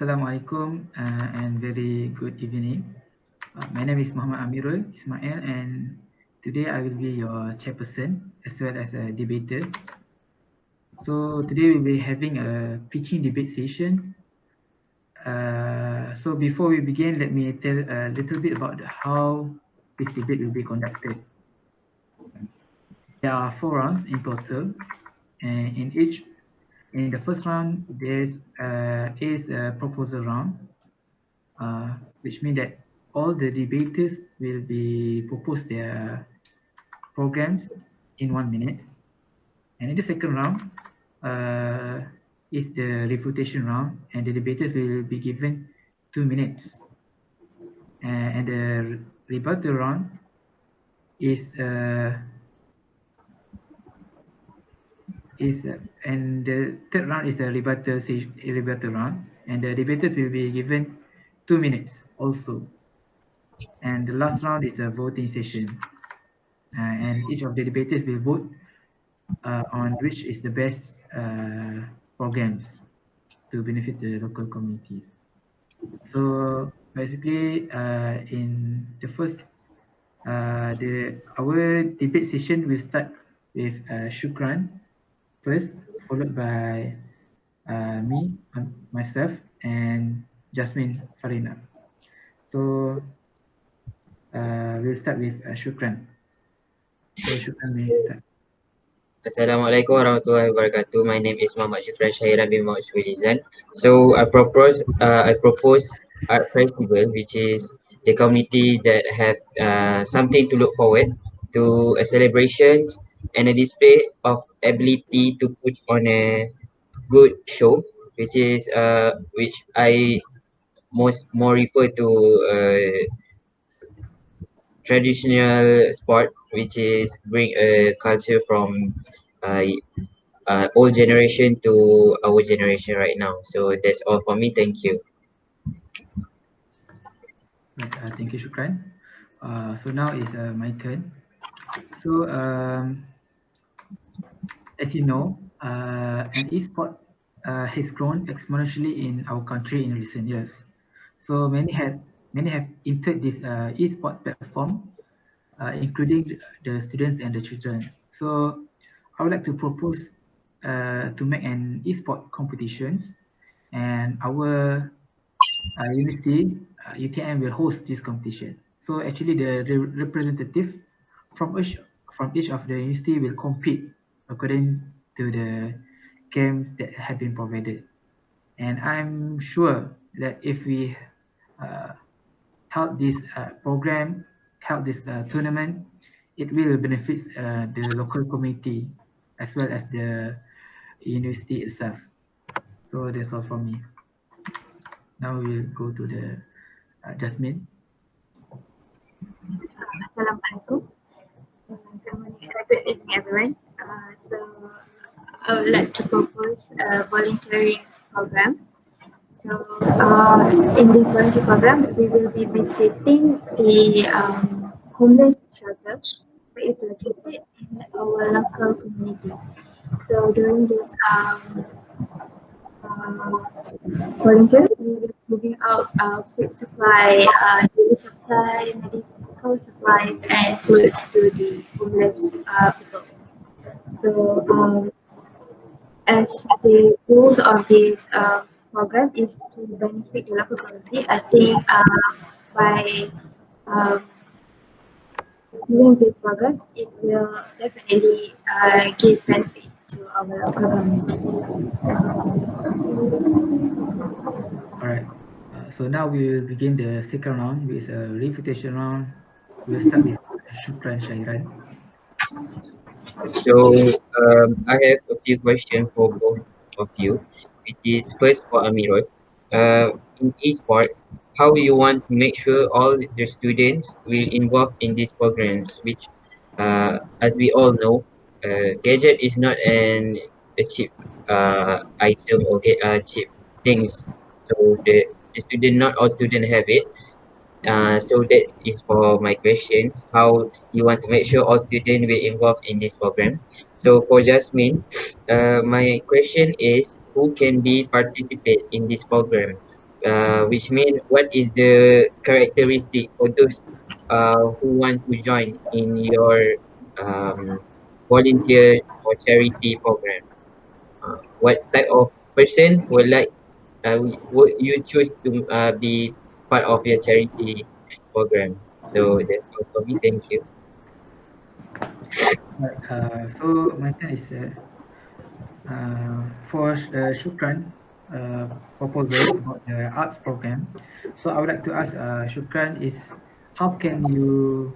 Assalamualaikum and very good evening. My name is Muhammad Amirul Ismail, and today I will be your chairperson as well as a debater. So today we'll be having a pitching debate session. So before we begin, let me tell a little bit about how this debate will be conducted. There are 4 rounds in total, and in the first round there is a proposal round, which means that all the debaters will be propose their programs in 1 minute. And in the second round is the refutation round, and the debaters will be given 2 minutes. And the rebuttal round is and the third round is a rebuttal round, and the debaters will be given 2 minutes also. And the last round is a voting session, and each of the debaters will vote on which is the best programs to benefit the local communities. So basically, in the first, our debate session will start with Syukran first, followed by myself, and Jasmin, Farena. So we'll start with Syukran. So Syukran may start. Assalamualaikum warahmatullahi wabarakatuh. My name is Muhammad Syahiran bin Mohd Shaifullizan. So I propose art festival, which is the community that have something to look forward to, a celebration and a display of ability to put on a good show, which I more refer to traditional sport, which is bring a culture from uh, old generation to our generation right now. So that's all for me. Thank you. Right, thank you, Syukran. So now is my turn. So as you know, an e-sport has grown exponentially in our country in recent years. So many have entered this e-sport platform, including the students and the children. So I would like to propose to make an e-sport competitions, and our university UTM will host this competition. So actually, the representative from each of the university will compete according to the games that have been provided. And I'm sure that if we uh, held this program, held this tournament, it will benefit the local community as well as the university itself. So that's all from me. Now we'll go to the Jasmine. Assalamualaikum. Good evening, everyone. So I would like to propose a volunteering program. So in this volunteer program, we will be visiting the homeless shelter that is located in our local community. So during this volunteers, we will be giving out food supply, daily supply, medical supplies, and clothes to the homeless people. So as the goals of this program is to benefit the local community, I think by um, doing this program, it will definitely give benefit to our local community. All right. So now we will begin the second round with a refutation round. We'll start with Syukran Syahiran. So I have a few questions for both of you, which is first for Amirul. In e-sport, how you want to make sure all the students will involve in these programs, which, as we all know, gadget is not a cheap item or get cheap things. So the student, not all students have it. So that is for my questions. How you want to make sure all students will involve in this program? So for Jasmine, my question is, who can be participate in this program? which means what is the characteristic for those who want to join in your um, volunteer or charity programs? What type of person would like would you choose to be part of your charity program? So that's all for me. Thank you. Right. So my turn is for Syukran proposal about the arts program. So I would like to ask Syukran is how can you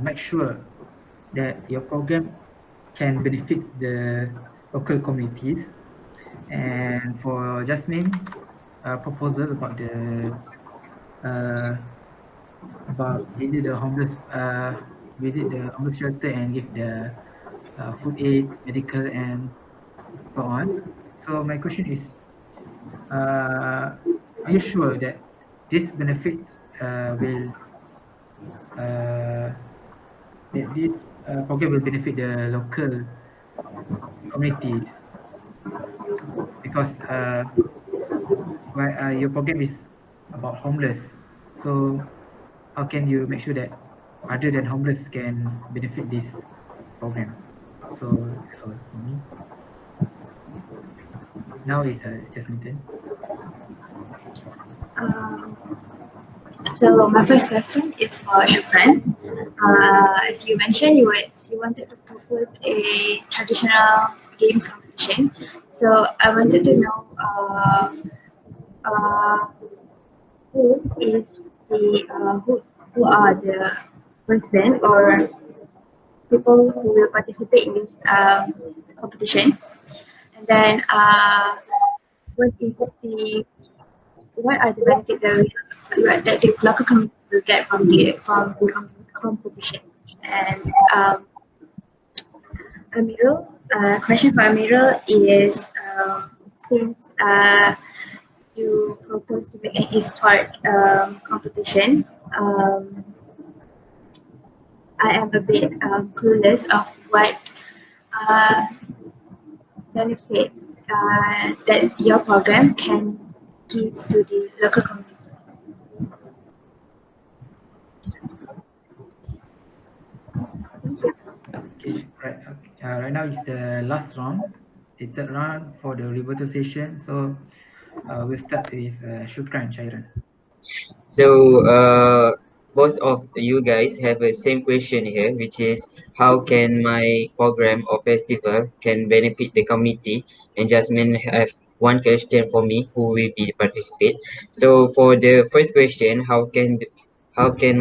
make sure that your program can benefit the local communities? And for Jasmin, proposal uh, about visit the homeless shelter and give the food aid, medical, and so on. So my question is, are you sure that this benefit will uh, that this program will benefit the local communities because your program is about homeless. So how can you make sure that other than homeless can benefit this program? So that's all for me. Now is Jasmine turn. Um, so my first question is for Shukran. As you mentioned, you wanted to propose a traditional games competition. So I wanted to know uh, who is who are the person or people who will participate in this competition, and then what is the what are the benefits that the local community will get from the competition? And Amirul, question for Amirul is since you propose to make an e-sport competition, um, I am a bit clueless of what uh, benefit that your program can give to the local communities. Thank you. Okay, right. Okay. Right now is the last round, the third round for the rebuttal session. So we'll start with Shukran Shairan. So, both of you guys have a same question here, which is how can my program or festival can benefit the community? And Jasmine have one question for me, who will be participate. So, for the first question, how can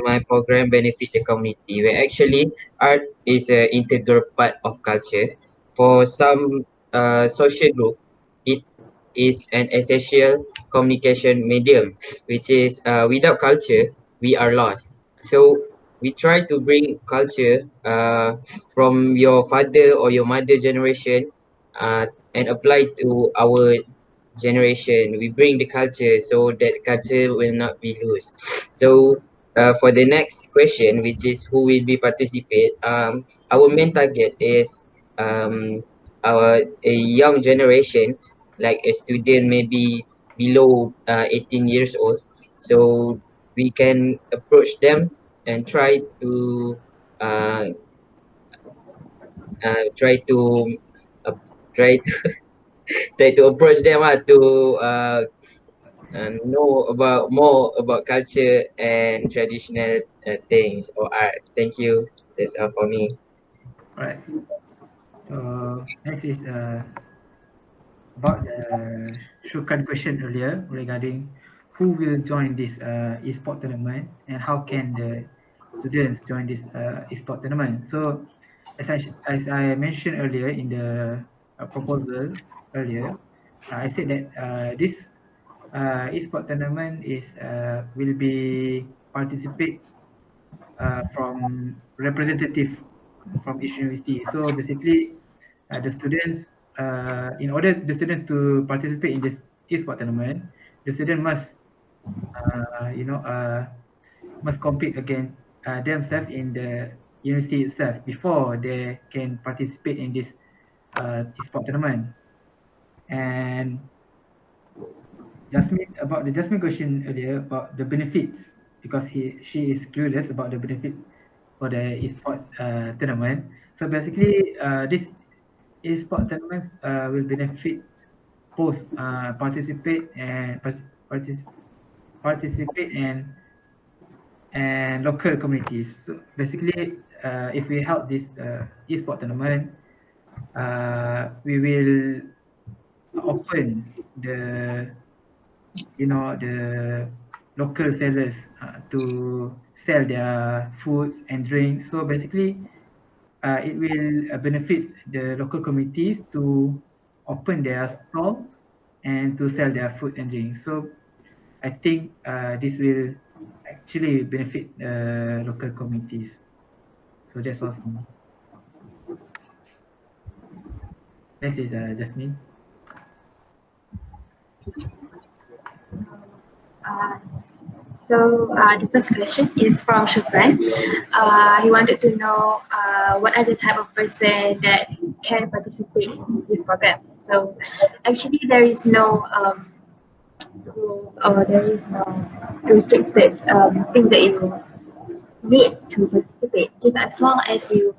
my program benefit the community? Well, actually, art is an integral part of culture. For some social group, it is an essential communication medium, which is without culture we are lost. So we try to bring culture from your father or your mother generation uh, and apply to our generation. We bring the culture so that culture will not be lost. So for the next question, which is who will be participate, our main target is um, our a young generation, like a student maybe below 18 years old. So we can approach them and uh, try to uh, try try to approach them to know about more about culture and traditional things or art. Thank you. That's all for me. All right. So next is about the Shukran question earlier regarding who will join this e-sport tournament and how can the students join this e-sport tournament. So as I mentioned earlier in the proposal earlier, I said that this e-sport tournament is will be participate from representative from each university. So basically, the students, in order the students to participate in this e-sport tournament, the student must, you know, must compete against themselves in the university itself before they can participate in this e-sport tournament. And Jasmine, about the Jasmine question earlier about the benefits, because she is clueless about the benefits for the esport tournament. So basically, this esport tournaments will benefit both participate and local communities. So basically, if we held this esport tournament, we will open the local sellers to sell their foods and drinks. So basically, it will benefit the local communities to open their stalls and to sell their food and drinks. So I think this will actually benefit local communities. So that's all for me. Next is Jasmine. Uh, the first question is from Syukran. He wanted to know what are the type of person that can participate in this program. So actually there is no rules or there is no restricted thing that you need to participate. Just as long as you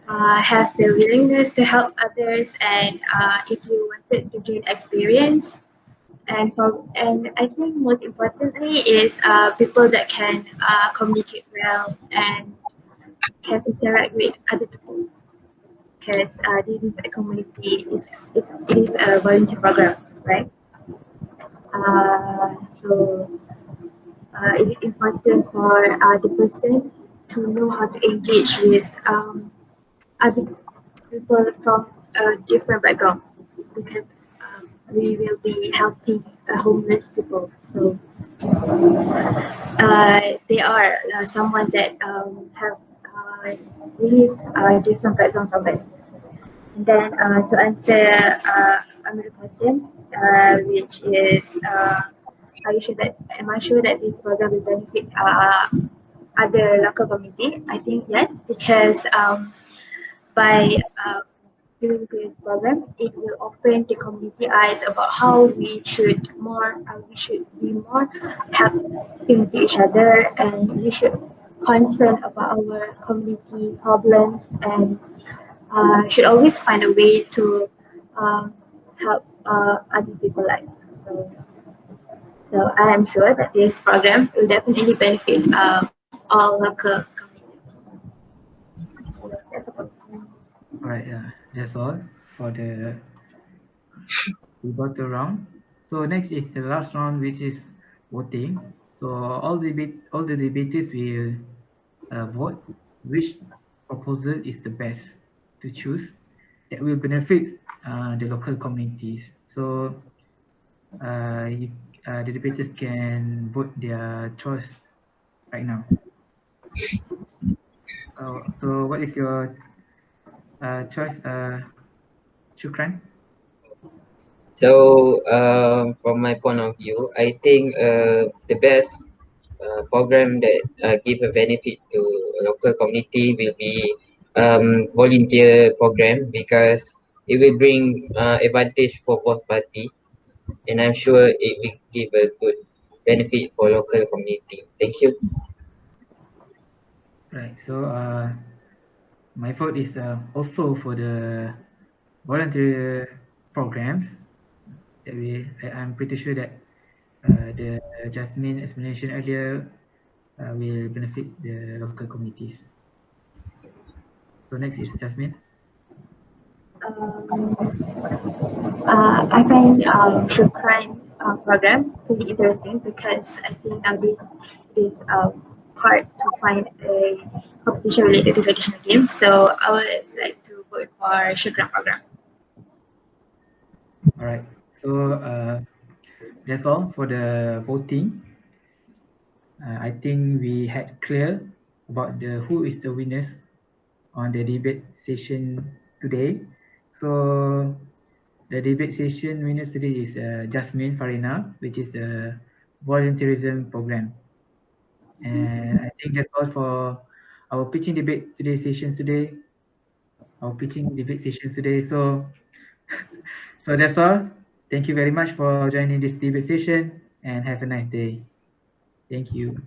have the willingness to help others and if you wanted to gain experience and I think most importantly is people that can communicate well and can interact with other people because this is a community it is a volunteer program, right? So it is important for the person to know how to engage with other people from a different background because we will be helping homeless people. So they are someone that have really different background from us. And then to answer another question, which is, am I sure that this program will benefit other local community? I think yes, because by doing this program, it will open the community eyes about how we should be more helping to each other, and we should concern about our community problems, and should always find a way to um, help other people like us. So I am sure that this program will definitely benefit all local communities. That's about it. All right, that's all for the rebuttal round. So next is the last round, which is voting. So all the debaters will vote which proposal is the best to choose that will benefit the local communities. So you, the debaters can vote their choice right now. So what is your choice, Shukran? So, from my point of view, I think the best program that give a benefit to local community will be volunteer program because it will bring advantage for both party, and I'm sure it will give a good benefit for local community. Thank you. Right. So my vote is also for the volunteer programs. I'm pretty sure that the Jasmine explanation earlier will benefit the local communities. So next is Jasmine. I find Syukran program pretty interesting because I think this is hard to find a competition related to traditional games. So I would like to vote for Syukran program. All right. So that's all for the voting. I think we had clear about the who is the winners on the debate session today. So the debate session winners today is Jasmine Farena, which is the volunteerism program. And I think that's all for our pitching debate today sessions today. Our pitching debate sessions today. So so that's all. Thank you very much for joining this debate session and have a nice day. Thank you.